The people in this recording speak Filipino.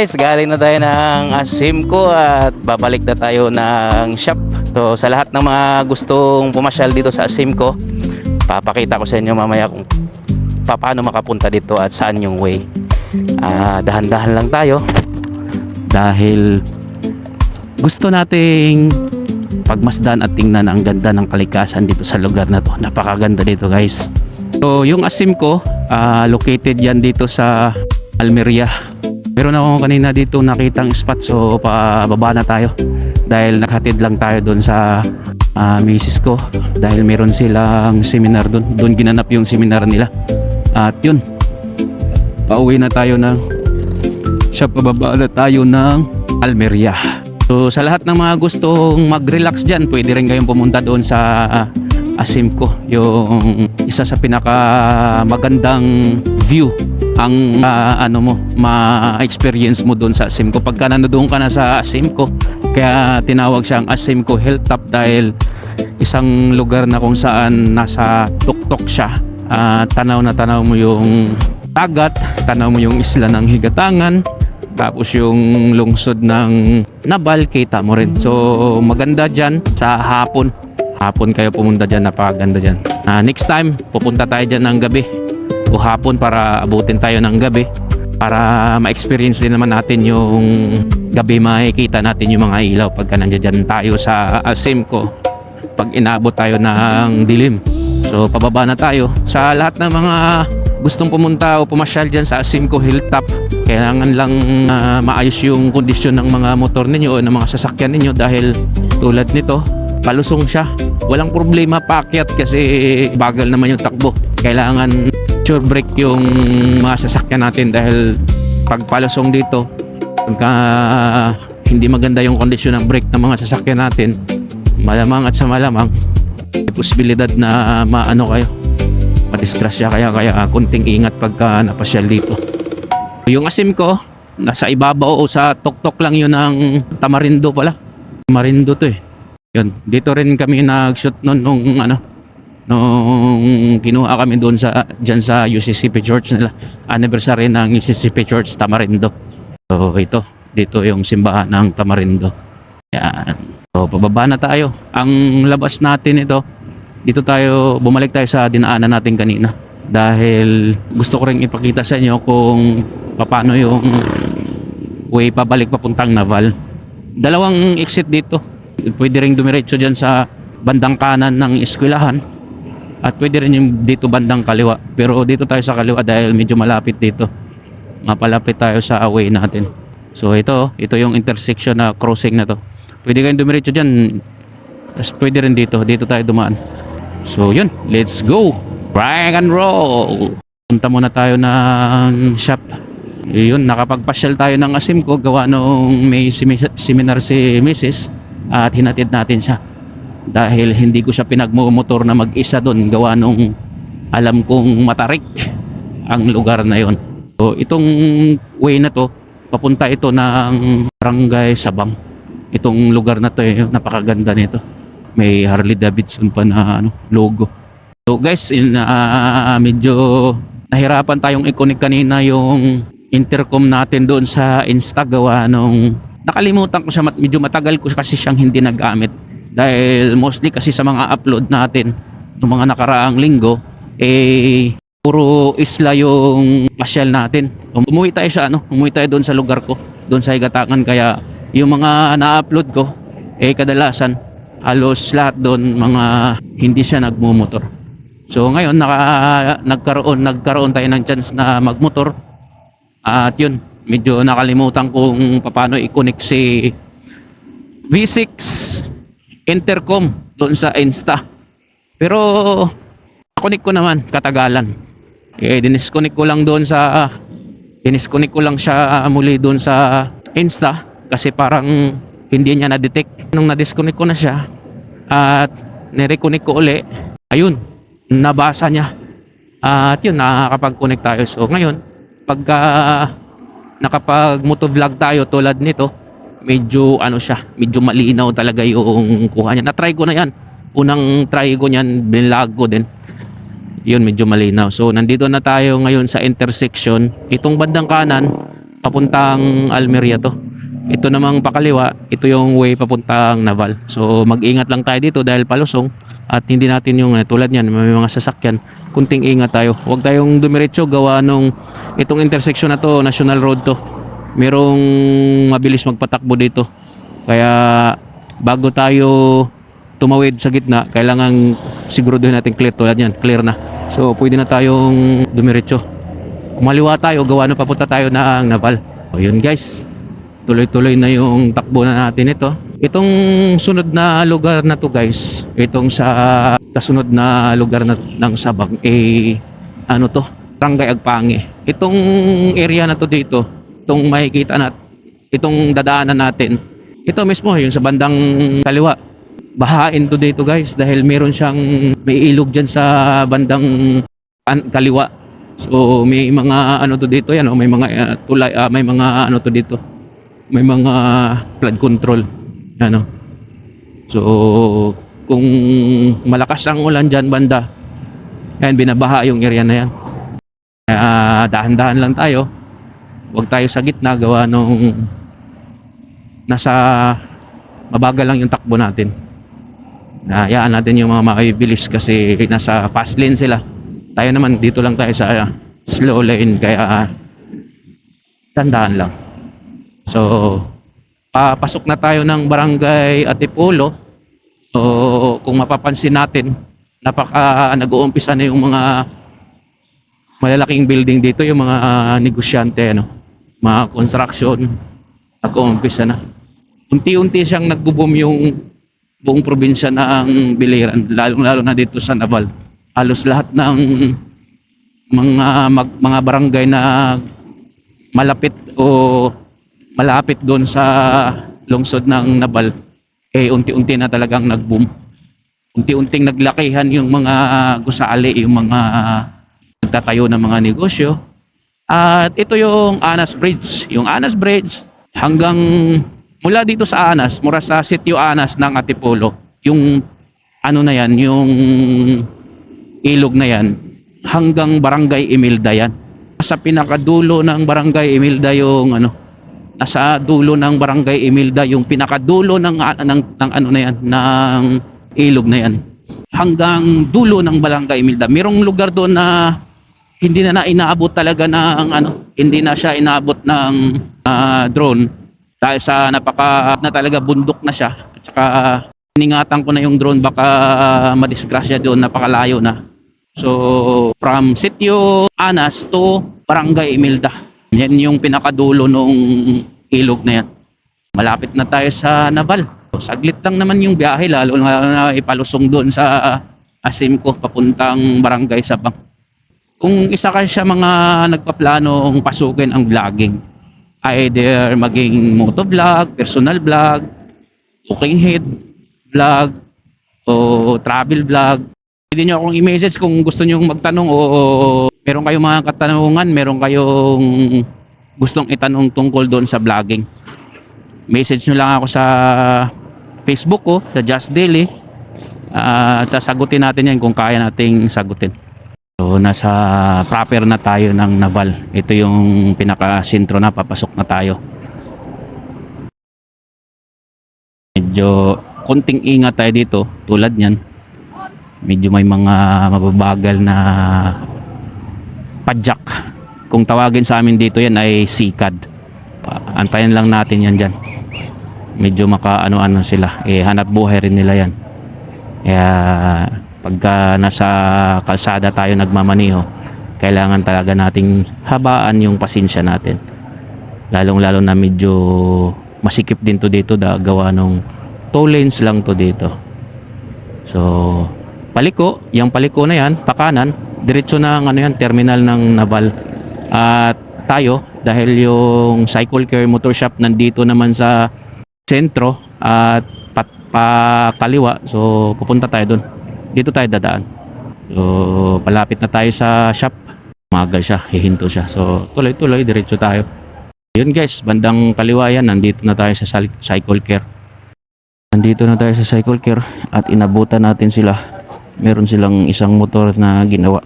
Guys, galing na tayo ng Asimco at babalik na tayo ng shop. So sa lahat ng mga gustong pumasyal dito sa Asimco, papakita ko sa inyo mamaya kung paano makapunta dito at saan yung way. Dahan-dahan lang tayo dahil gusto nating pagmasdan at tingnan ang ganda ng kalikasan dito sa lugar na to. Napakaganda dito, guys. So yung Asimco, located yan dito sa Almeria. Meron ako kanina dito nakitang spot, so pababa na tayo dahil naghatid lang tayo doon sa misis ko dahil meron silang seminar doon ginanap yung seminar nila. At yun, pauwi na tayo pababa na tayo ng Almeria. So sa lahat ng mga gustong mag-relax dyan, pwede rin kayong pumunta doon sa Asimco, yung isa sa pinaka magandang view ang ma-experience mo doon sa Asimco pagka nandoon ka na sa Asimco. Kaya tinawag siyang Asimco Hilltop dahil isang lugar na kung saan nasa tuktok siya. Tanaw na tanaw mo yung dagat, tanaw mo yung isla ng Higatangan, tapos yung lungsod ng Nabal kita mo rin. So maganda dyan sa hapon kayo pumunta dyan, napakaganda dyan. Next time pupunta tayo dyan ng gabi o hapon para abutin tayo ng gabi para ma-experience din naman natin yung gabi, makikita natin yung mga ilaw pagka nandiyan tayo sa Asimco pag inabot tayo ng dilim. So pababa na tayo. Sa lahat ng mga gustong pumunta o pumasyal dyan sa Asimco Hilltop, kailangan lang maayos yung kondisyon ng mga motor ninyo o ng mga sasakyan ninyo dahil tulad nito, palusong siya. Walang problema paakyat kasi bagal naman yung takbo. Kailangan sure brake yung mga sasakyan natin dahil pag palusong dito, pagka hindi maganda yung kondisyon ng brake ng mga sasakyan natin, malamang at sa malamang may posibilidad na madisgrasya. Kaya kunting ingat pagka napasyal dito. Yung Asimco, nasa ibabaw o sa tuktok lang yun ng Tamarindo pala. Tamarindo to eh. Yun, dito rin kami nag-shoot nung kinuha kami doon dyan sa UCCP Church nila, anniversary ng UCCP Church Tamarindo. So dito yung simbahan ng Tamarindo. Yan. So pababa na tayo. Ang labas natin dito tayo, bumalik tayo sa dinaanan natin kanina dahil gusto ko rin ipakita sa inyo kung paano yung way pabalik papuntang Naval. Dalawang exit dito. Pwede rin dumiretso dyan sa bandang kanan ng eskwelahan at pwede rin yung dito bandang kaliwa, pero dito tayo sa kaliwa dahil medyo malapit dito, mapalapit tayo sa way natin. So ito yung intersection na crossing na to. Pwede kayong dumiretso dyan, pwede rin dito tayo dumaan. So yun, let's go, rock and roll. Punta muna tayo ng shop. Yun, nakapagpasyal tayo ng Asimco gawa nung may seminar si Mrs. at hinatid natin siya dahil hindi ko siya pinagmumotor na mag-isa doon gawa nung alam kong matarik ang lugar na yon. So itong way na to, papunta ito ng Barangay Sabang. Itong lugar na to napakaganda nito. May Harley Davidson pa na logo. So guys, medyo nahirapan tayong i-connect kanina yung intercom natin doon sa Insta gawa nung nakalimutan ko siya, medyo matagal ko kasi siyang hindi nagamit dahil mostly kasi sa mga upload natin ng mga nakaraang linggo puro isla yung pasyal natin. Umuwi tayo doon sa lugar ko, doon sa Higatangan, kaya yung mga na-upload ko kadalasan halos lahat doon mga hindi siya nagmumotor. So ngayon nagkaroon tayo ng chance na magmotor at yun, medyo nakalimutan kung paano i-connect si V6 intercom doon sa Insta, pero connect ko naman katagalan. Dinisconnect ko lang siya muli doon sa Insta kasi parang hindi niya na-detect. Nung na-disconnect ko na siya at nireconnect ko uli, ayun, nabasa niya at yun, nakakapag-connect tayo. So ngayon pagka nakapag motovlog tayo tulad nito, medyo medyo malinaw talaga yung kuha niya. Na-try ko na yan, unang try ko niyan, binlog ko din, yun medyo malinaw. So nandito na tayo ngayon sa intersection. Itong bandang kanan papuntang Almeria to. Ito namang pakaliwa, ito yung way papuntang Naval. So mag-ingat lang tayo dito dahil palusong at hindi natin yung tulad niyan, may mga sasakyan. Kunting ingat tayo. Huwag tayong dumiretso gawa nung itong intersection na to, national road to. Merong mabilis magpatakbo dito. Kaya bago tayo tumawid sa gitna, kailangan siguraduhin natin clear tulad yan, clear na. So pwede na tayong dumiretso. Kumaliwa tayo, gawa na papunta tayo ng Naval. O yun guys, tuloy-tuloy na yung takbo na natin ito. Itong sunod na lugar na to guys, itong sa kasunod na lugar na, ng Sabang, ano to, Barangay Agpangi. Itong area na to dito, itong makikita natin, itong dadaanan natin, ito mismo yung sa bandang kaliwa. Bahain to dito guys dahil meron siyang may ilog dyan sa bandang kaliwa. So may mga ano to dito yan, may mga tulay, may mga ano to dito, may mga flood control ano. So kung malakas ang ulan dyan banda, yan binabaha yung area na yan. Dahan-dahan lang tayo, huwag tayo sa gitna gawa nung nasa mabagal lang yung takbo natin. Hayaan natin yung mga makibilis kasi nasa fast lane sila. Tayo naman dito lang tayo sa slow lane, kaya tandaan lang. So papasok na tayo ng Barangay Antipolo. So kung mapapansin natin, nag-uumpisa na yung mga malalaking building dito, yung mga negosyante, ano, mga construction, nag-uumpisa na. Unti-unti siyang nagbo-boom yung buong probinsya ng Biliran, lalo na dito sa Naval. Halos lahat ng mga barangay na malapit o malapit doon sa lungsod ng Naval, unti-unti na talagang nag-boom. Unti-unting naglakihan yung mga gusali, yung mga nagtatayo ng mga negosyo. At ito yung Anas Bridge. Yung Anas Bridge hanggang mula dito sa Anas, mula sa Sitio Anas ng Antipolo, yung ano na yan, yung ilog na yan, hanggang Barangay Imelda yan. Sa pinakadulo ng Barangay Imelda yung ano, nasa dulo ng Barangay Imelda yung pinakadulo ng ano na yan, ng ilog na yan. Hanggang dulo ng Barangay Imelda. Merong lugar doon na hindi na inaabot talaga ng ano, hindi na siya inaabot ng drone. Dahil sa napaka na talaga bundok na siya, at saka iningatan ko na yung drone baka madisgrasya doon, napakalayo na. So from Sitio Anas to Barangay Imelda, yan yung pinakadulo nung ilog na yan. Malapit na tayo sa Naval. Saglit lang naman yung biyahe, lalo na ipalusong doon sa Asimco papuntang Barangay Sabang. Kung isa ka siya mga nagpaplanong pasukin ang vlogging, either maging motovlog, personal vlog, cooking head vlog, o travel vlog, pwede nyo akong i-message kung gusto nyo magtanong o meron kayong mga katanungan, meron kayong gustong itanong tungkol doon sa vlogging. Message nyo lang ako sa Facebook ko, sa Just Daily, at sasagutin natin yan kung kaya nating sagutin. So nasa proper na tayo ng Naval. Ito yung pinaka-sentro na, papasok na tayo. Medyo konting ingat tayo dito, tulad niyan. Medyo may mga mababagal na padjak. Kung tawagin sa amin dito yan ay sikad. Antayin lang natin yan dyan. Medyo maka-ano-ano sila. Hanap buhay rin nila yan. Kaya pagka nasa kalsada tayo nagmamaniho, kailangan talaga nating habaan yung pasensya natin. Lalong-lalo na medyo masikip din to dito, gawa nung 2 lanes lang to dito. So, paliko, yung paliko na yan, pakanan, diretso ng ano yan, terminal ng Naval. At tayo, dahil yung Cycle Care Motor Shop nandito naman sa sentro at kaliwa, so pupunta tayo doon. Dito tayo dadaan. So palapit na tayo sa shop. Umaga siya, hihinto siya. So tuloy-tuloy, diretso tayo. Yun guys, bandang kaliwa yan, nandito na tayo sa Cycle Care. Nandito na tayo sa Cycle Care at inabutan natin sila. Meron silang isang motor na ginawa.